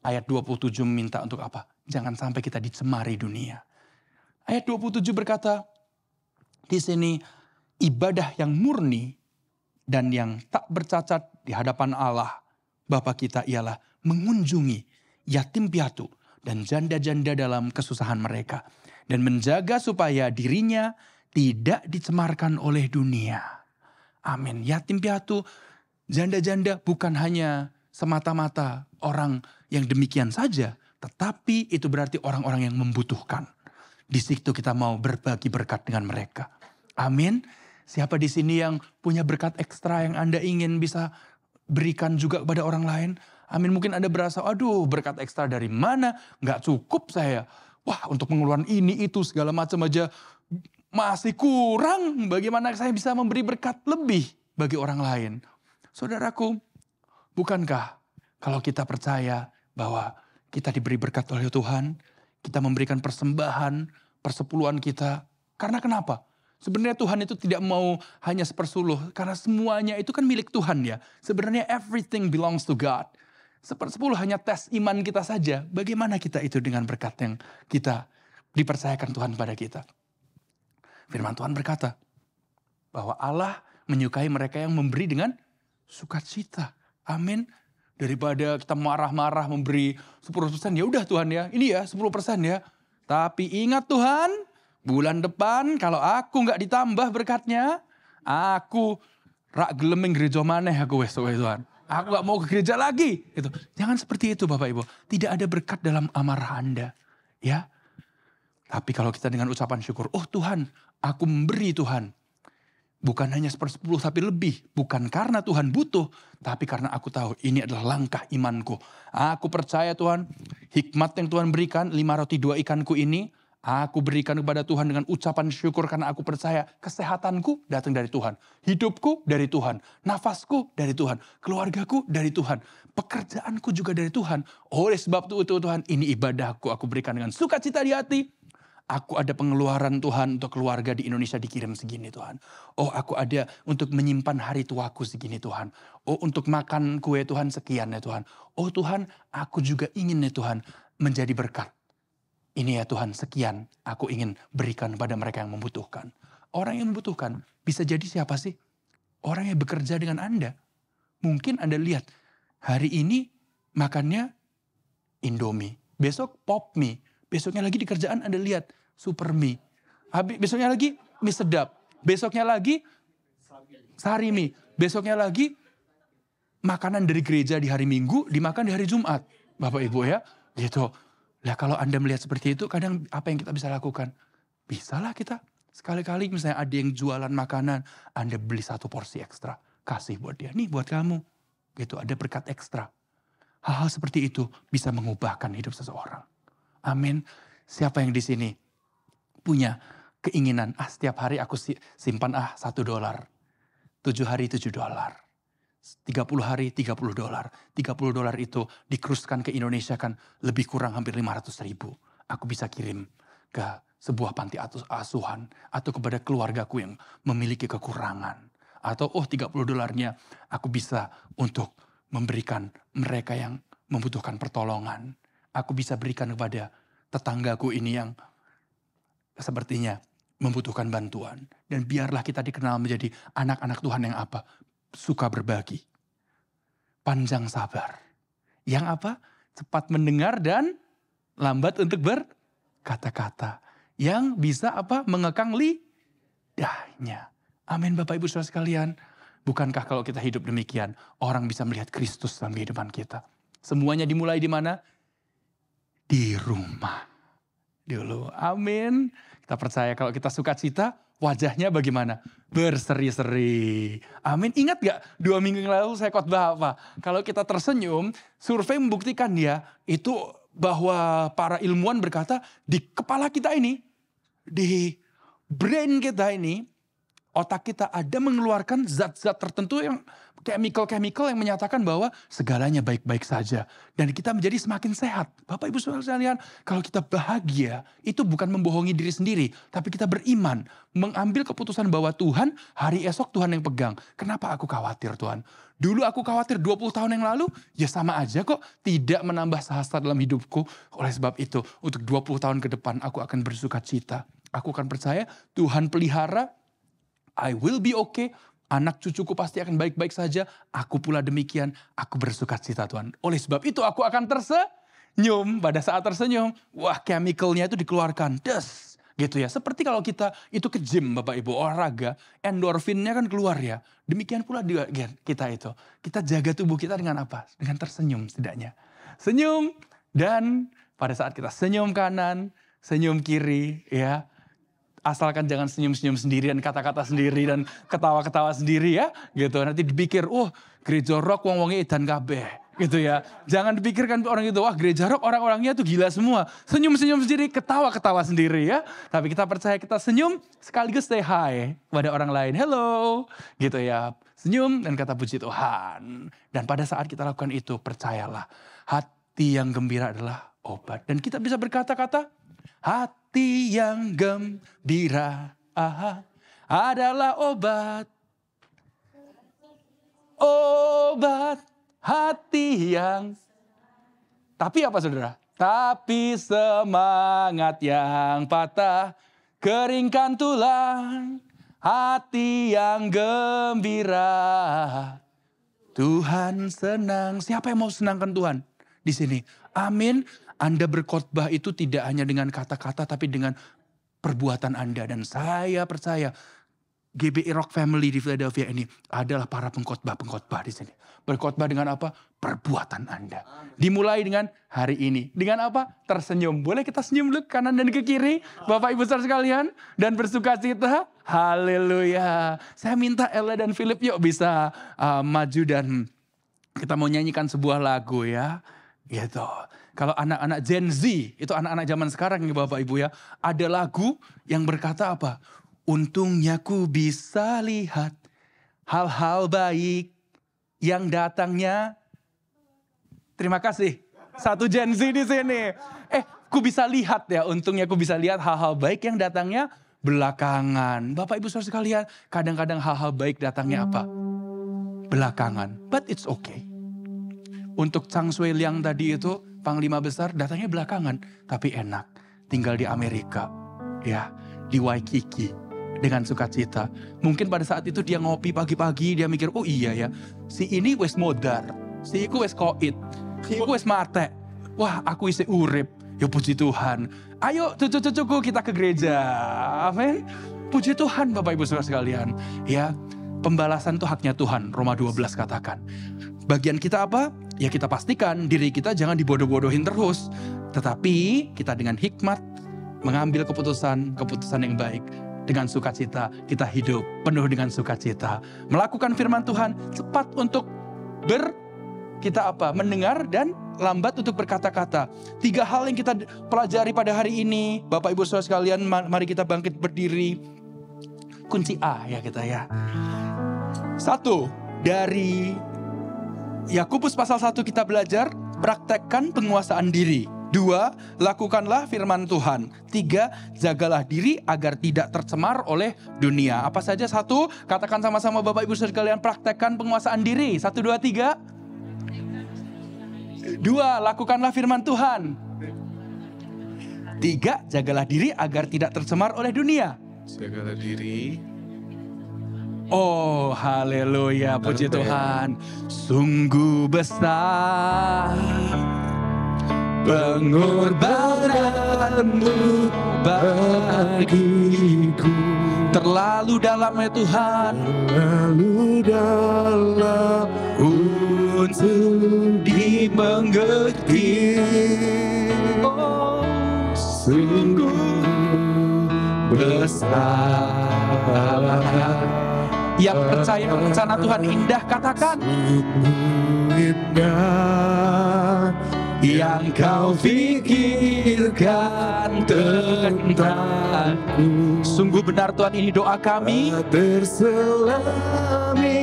A: Ayat 27 minta untuk apa? Jangan sampai kita dicemari dunia. Ayat 27 berkata di sini, ibadah yang murni dan yang tak bercacat di hadapan Allah Bapa kita ialah mengunjungi yatim piatu dan janda-janda dalam kesusahan mereka. Dan menjaga supaya dirinya tidak dicemarkan oleh dunia. Amin. Yatim piatu, janda-janda bukan hanya semata-mata orang yang demikian saja. Tetapi itu berarti orang-orang yang membutuhkan. Di situ kita mau berbagi berkat dengan mereka. Amin. Siapa di sini yang punya berkat ekstra yang Anda ingin bisa berikan juga kepada orang lain? Amin. Mungkin Anda berasa, aduh berkat ekstra dari mana? Nggak cukup saya. Wah, untuk pengeluaran ini itu segala macam aja masih kurang. Bagaimana saya bisa memberi berkat lebih bagi orang lain? Saudaraku, bukankah kalau kita percaya bahwa kita diberi berkat oleh Tuhan, kita memberikan persembahan, persepuluhan kita. Karena kenapa? Sebenarnya Tuhan itu tidak mau hanya 1/10, karena semuanya itu kan milik Tuhan ya. Sebenarnya everything belongs to God. 1/10 hanya tes iman kita saja. Bagaimana kita itu dengan berkat yang kita dipercayakan Tuhan pada kita. Firman Tuhan berkata bahwa Allah menyukai mereka yang memberi dengan sukacita. Amin. Daripada kita marah-marah memberi 10%, ya udah Tuhan ya, ini ya 10% ya. Tapi ingat Tuhan, bulan depan kalau aku nggak ditambah berkatnya, aku rak geleming gereja maneh aku wes Tuhan. Aku nggak mau ke gereja lagi. Gitu. Jangan seperti itu Bapak Ibu. Tidak ada berkat dalam amarah Anda, ya. Tapi kalau kita dengan ucapan syukur, oh Tuhan, aku memberi Tuhan. Bukan hanya 1/10 tapi lebih. Bukan karena Tuhan butuh, tapi karena aku tahu ini adalah langkah imanku. Aku percaya Tuhan, hikmat yang Tuhan berikan, 5 roti 2 ikanku ini, aku berikan kepada Tuhan dengan ucapan syukur karena aku percaya kesehatanku datang dari Tuhan. Hidupku dari Tuhan. Nafasku dari Tuhan. Keluargaku dari Tuhan. Pekerjaanku juga dari Tuhan. Oleh sebab itu Tuhan, ini ibadahku. Aku berikan dengan sukacita di hati. Aku ada pengeluaran Tuhan untuk keluarga di Indonesia dikirim segini Tuhan. Oh aku ada untuk menyimpan hari tuaku segini Tuhan. Oh untuk makan kue Tuhan sekian ya Tuhan. Oh Tuhan aku juga ingin ya Tuhan menjadi berkat. Ini ya Tuhan sekian aku ingin berikan pada mereka yang membutuhkan. Orang yang membutuhkan bisa jadi siapa sih? Orang yang bekerja dengan Anda. Mungkin Anda lihat hari ini makannya Indomie. Besok Pop Mie. Besoknya lagi di kerjaan Anda lihat Super Mie. Besoknya lagi mie sedap. Besoknya lagi sari mie. Besoknya lagi makanan dari gereja di hari Minggu dimakan di hari Jumat. Bapak Ibu ya. Gitu. Nah kalau Anda melihat seperti itu kadang apa yang kita bisa lakukan? Bisalah kita sekali-kali misalnya ada yang jualan makanan. Anda beli 1 porsi ekstra. Kasih buat dia. Nih buat kamu. Gitu ada berkat ekstra. Hal-hal seperti itu bisa mengubahkan hidup seseorang. Amin. Siapa yang di sini punya keinginan, setiap hari aku simpan $1. 7 hari $7. 30 hari $30. $30 itu dikruskan ke Indonesia kan lebih kurang hampir 500.000. Aku bisa kirim ke sebuah panti asuhan atau kepada keluargaku yang memiliki kekurangan. Atau $30 aku bisa untuk memberikan mereka yang membutuhkan pertolongan. Aku bisa berikan kepada tetanggaku ini yang sepertinya membutuhkan bantuan. Dan biarlah kita dikenal menjadi anak-anak Tuhan yang apa? Suka berbagi. Panjang sabar. Yang apa? Cepat mendengar dan lambat untuk berkata-kata. Yang bisa apa? Mengekang lidahnya. Amin Bapak Ibu Saudara sekalian. Bukankah kalau kita hidup demikian, orang bisa melihat Kristus dalam kehidupan kita? Semuanya dimulai di mana? Di rumah dulu. Amin. Kita percaya kalau kita sukacita, wajahnya bagaimana? Berseri-seri. Amin. Ingat gak 2 minggu yang lalu saya khotbah apa? Kalau kita tersenyum, survei membuktikan ya, itu bahwa para ilmuwan berkata di kepala kita ini, di brain kita ini, otak kita ada mengeluarkan zat-zat tertentu yang chemical-chemical yang menyatakan bahwa segalanya baik-baik saja. Dan kita menjadi semakin sehat. Bapak Ibu Saudara sekalian, kalau kita bahagia, itu bukan membohongi diri sendiri. Tapi kita beriman, mengambil keputusan bahwa Tuhan, hari esok Tuhan yang pegang. Kenapa aku khawatir Tuhan? Dulu aku khawatir 20 tahun yang lalu, ya sama aja kok. Tidak menambah sahasta dalam hidupku. Oleh sebab itu, untuk 20 tahun ke depan aku akan bersuka cita. Aku akan percaya Tuhan pelihara, I will be okay. Anak cucuku pasti akan baik-baik saja. Aku pula demikian. Aku bersuka cita Tuhan. Oleh sebab itu aku akan tersenyum. Pada saat tersenyum, wah chemicalnya itu dikeluarkan. Des. Gitu ya. Seperti kalau kita itu ke gym Bapak Ibu. Olahraga. Endorfinnya kan keluar ya. Demikian pula kita itu. Kita jaga tubuh kita dengan apa? Dengan tersenyum setidaknya. Senyum. Dan pada saat kita senyum kanan, senyum kiri ya. Asalkan jangan senyum-senyum sendiri dan kata-kata sendiri dan ketawa-ketawa sendiri ya. Gitu. Nanti dipikir, gereja rock wong-wongnya edan kabeh. Gitu ya. Jangan dipikirkan orang itu, wah gereja rock orang-orangnya tuh gila semua. Senyum-senyum sendiri, ketawa-ketawa sendiri ya. Tapi kita percaya kita senyum sekaligus say hi pada orang lain. Hello. Gitu ya. Senyum dan kata puji Tuhan. Dan pada saat kita lakukan itu, percayalah. Hati yang gembira adalah obat. Dan kita bisa berkata-kata, hati yang gembira adalah obat. Obat hati yang... Tapi apa saudara? Tapi semangat yang patah, keringkan tulang, hati yang gembira. Tuhan senang. Siapa yang mau senangkan Tuhan di sini? Amin. Anda berkhotbah itu tidak hanya dengan kata-kata tapi dengan perbuatan Anda. Dan saya percaya GBI Rock Family di Philadelphia ini adalah para pengkhotbah-pengkhotbah di sini. Berkhotbah dengan apa? Perbuatan Anda. Dimulai dengan hari ini. Dengan apa? Tersenyum. Boleh kita senyum dulu kanan dan ke kiri Bapak Ibu Saudara sekalian. Dan bersuka cita. Haleluya. Saya minta Ella dan Philip yuk bisa maju dan kita mau nyanyikan sebuah lagu ya. Gitu. Kalau anak-anak Gen Z, itu anak-anak zaman sekarang ya Bapak Ibu ya. Ada lagu yang berkata apa? Untungnya ku bisa lihat hal-hal baik yang datangnya. Terima kasih. Satu Gen Z di sini. Ku bisa lihat ya, untungnya ku bisa lihat hal-hal baik yang datangnya belakangan. Bapak Ibu Saudara sekalian, kadang-kadang hal-hal baik datangnya apa? Belakangan. But it's okay. Untuk Chang Sui Liang tadi itu, Panglima Besar datangnya belakangan. Tapi enak, tinggal di Amerika. Ya, di Waikiki. Dengan sukacita. Mungkin pada saat itu dia ngopi pagi-pagi, dia mikir, oh iya ya. Si ini wes modar, si iku wes koit, si iku wes mate. Wah, aku isi urip. Ya puji Tuhan. Ayo cucu-cucuku kita ke gereja. Amin. Puji Tuhan Bapak Ibu Saudara sekalian. Ya, pembalasan itu haknya Tuhan. Roma 12 katakan. Bagian kita apa? Ya kita pastikan diri kita jangan dibodoh-bodohin terus. Tetapi kita dengan hikmat mengambil keputusan yang baik. Dengan sukacita kita hidup penuh dengan sukacita. Melakukan firman Tuhan cepat untuk mendengar dan lambat untuk berkata-kata. 3 hal yang kita pelajari pada hari ini. Bapak Ibu Saudara sekalian, mari kita bangkit berdiri. Kunci A ya kita ya. 1, dari Yakobus pasal 1 kita belajar, praktekkan penguasaan diri. 2, lakukanlah firman Tuhan. 3, jagalah diri agar tidak tercemar oleh dunia. Apa saja? 1, katakan sama-sama Bapak Ibu Saudara sekalian, praktekkan penguasaan diri. 1, 2, 3. 2, lakukanlah firman Tuhan. 3, jagalah diri agar tidak tercemar oleh dunia.
B: Jagalah diri.
A: Oh, haleluya, puji Tuhan. Sungguh besar pengorbananmu bagiku. Terlalu dalam ya Tuhan,
B: terlalu dalam
A: untuk dimengerti. Oh, sungguh besar. Yang percaya rencana Tuhan indah, katakan.
B: indah
A: Yang kau pikirkan tentangku. Sungguh benar Tuhan, ini doa kami.
B: terselami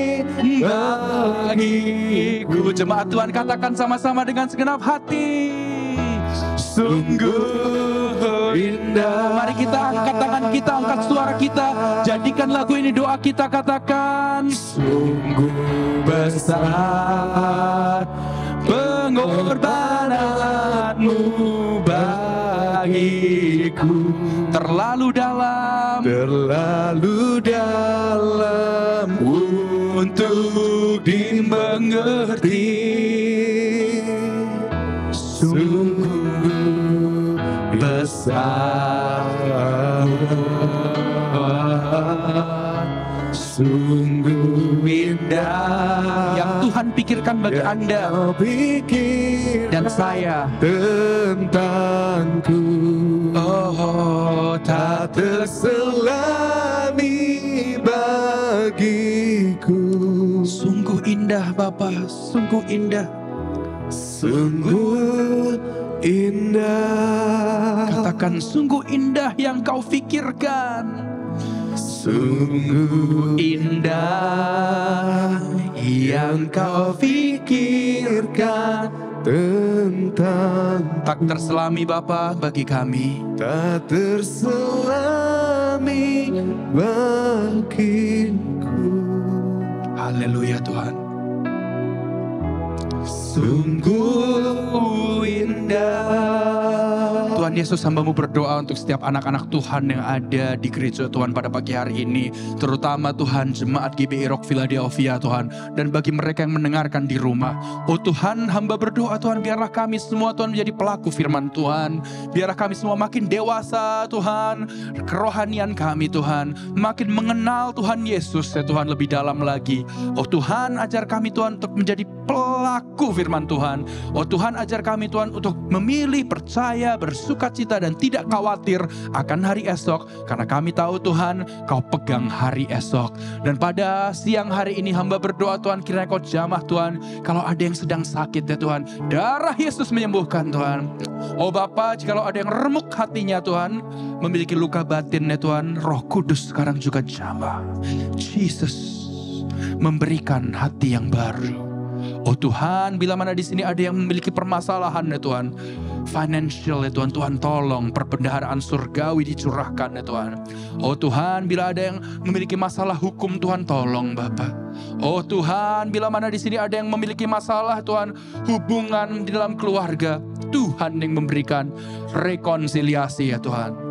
A: Bagiku. Jemaat Tuhan, katakan sama-sama dengan segenap hati. Sungguh indah. Mari kita angkat tangan kita, angkat suara kita. Jadikan lagu ini doa kita, katakan. Sungguh besar pengorbananmu bagiku. Terlalu dalam untuk dimengerti. Sungguh besar, sungguh indah yang Tuhan pikirkan bagi Anda dan saya
B: tentangku.
A: Oh, tak
B: terselami bagiku.
A: sungguh indah Bapa, sungguh indah.
B: Sungguh indah.
A: Katakan, sungguh indah yang kau pikirkan.
B: Sungguh
A: Indah yang kau pikirkan
B: tentang
A: tak terselami Bapa bagi kami.
B: tak terselami bagiku.
A: Haleluya Tuhan. Sungguh indah. Tuhan Yesus, hamba-Mu berdoa untuk setiap anak-anak Tuhan yang ada di gereja Tuhan pada pagi hari ini. Terutama Tuhan jemaat GBI Rock Philadelphia Tuhan. Dan bagi mereka yang mendengarkan di rumah. Oh Tuhan, hamba berdoa Tuhan, biarlah kami semua Tuhan menjadi pelaku firman Tuhan. Biarlah kami semua makin dewasa Tuhan. Kerohanian kami Tuhan. Makin mengenal Tuhan Yesus ya Tuhan lebih dalam lagi. Oh Tuhan, ajar kami Tuhan untuk menjadi pelaku firman Tuhan. Oh Tuhan, ajar kami Tuhan untuk memilih, percaya, bersukacita dan tidak khawatir akan hari esok. Karena kami tahu Tuhan, Kau pegang hari esok. Dan pada siang hari ini hamba berdoa Tuhan, kiranya Kau jamah Tuhan. Kalau ada yang sedang sakit ya Tuhan, darah Yesus menyembuhkan Tuhan. Oh Bapa, jikalau ada yang remuk hatinya Tuhan, memiliki luka batin ya Tuhan, Roh Kudus sekarang juga jamah. Jesus memberikan hati yang baru. Oh Tuhan, bila mana di sini ada yang memiliki permasalahan ya Tuhan, financial ya Tuhan, Tuhan tolong perbendaharaan surgawi dicurahkan ya Tuhan. Oh Tuhan, bila ada yang memiliki masalah hukum Tuhan tolong Bapa. Oh Tuhan, bila mana di sini ada yang memiliki masalah Tuhan, hubungan di dalam keluarga, Tuhan yang memberikan rekonsiliasi ya Tuhan.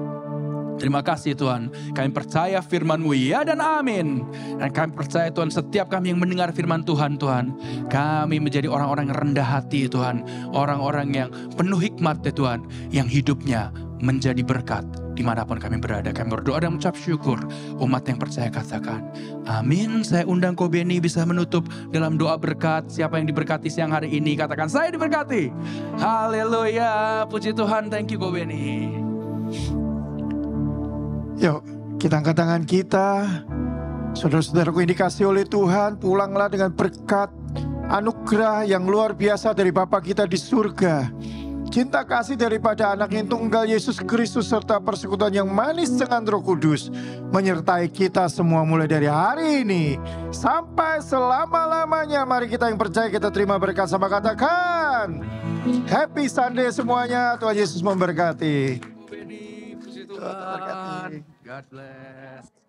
A: Terima kasih Tuhan, kami percaya firman-Mu ya dan amin. Dan kami percaya Tuhan, setiap kami yang mendengar firman Tuhan, Tuhan, kami menjadi orang-orang yang rendah hati Tuhan. Orang-orang yang penuh hikmat ya Tuhan, yang hidupnya menjadi berkat dimanapun kami berada. Kami berdoa dan mengucap syukur. Umat yang percaya katakan amin. Saya undang Ko Beni bisa menutup dalam doa berkat. Siapa yang diberkati siang hari ini, katakan saya diberkati. Haleluya, puji Tuhan. Thank you Ko Beni.
C: Yuk, kita angkat tangan kita. Saudara-saudaraku yang dikasihi oleh Tuhan, pulanglah dengan berkat anugerah yang luar biasa dari Bapa kita di surga. Cinta kasih daripada anak yang tunggal Yesus Kristus serta persekutuan yang manis dengan Roh Kudus menyertai kita semua mulai dari hari ini sampai selama-lamanya. Mari kita yang percaya kita terima berkat sama katakan Happy Sunday semuanya. Tuhan Yesus memberkati.
A: Tuhan, God bless.